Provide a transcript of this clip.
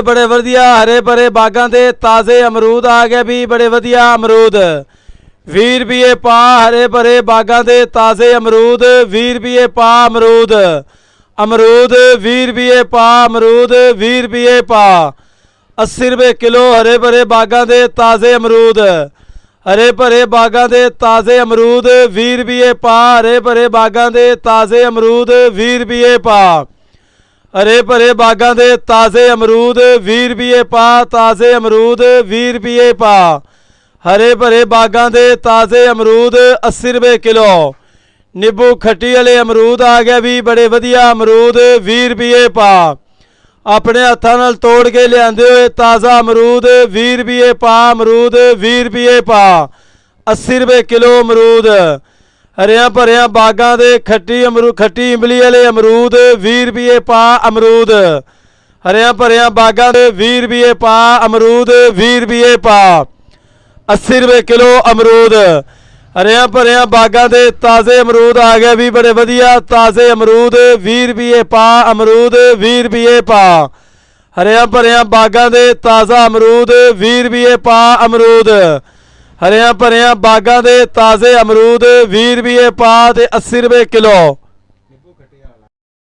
बड़े वधिया हरे भरे बागां दे ताज़े अमरूद आ गए भी, बड़े वधिया अमरूद 20 रुपये पा। हरे भरे बागां दे ताज़े अमरूद 20 रुपये पा। अमरूद 20 रुपये पा। अमरूद 20 रुपये पा। 80 रुपये किलो हरे भरे बागां दे ताज़े अमरूद। हरे भरे बागां दे ताज़े अमरूद 20 रुपये पा। हरे भरे बागां दे ताज़े अमरूद 20 रुपये पा। हरे भरे बागां दे ताज़े अमरूद 20 रुपये पा। ताज़े अमरूद 20 रुपये पा। हरे भरे बागां दे ताज़े अमरूद 80 रुपये किलो। नींबू खट्टी वाले अमरूद आ गया भी, बड़े वधिया अमरूद 20 रुपये पा। अपने हत्थां नाल तोड़ के लिआंदे हुए ताज़ा अमरूद 20 रुपये पा। अमरूद 20 रुपये पा। 80 रुपये किलो अमरूद। हरिया भरिया बागां दे खट्टी इमली वाले अमरूद 20 रुपये पा। अमरूद हरिया भरिया बागां दे 20 रुपये पा। अमरूद 20 रुपये पा। 80 रुपये किलो अमरूद। हरिया भरिया बागां दे ताज़े अमरूद आ गए भी, बड़े वधिया ताज़े अमरूद 20 रुपये पा। अमरूद 20 रुपये पा। हरिया भरिया बागां दे ताज़ा अमरूद 20 रुपये पा। अमरूद हरिया भरिया बागां दे ताज़े अमरूद 20 रुपये पा ते 80 रुपये किलो।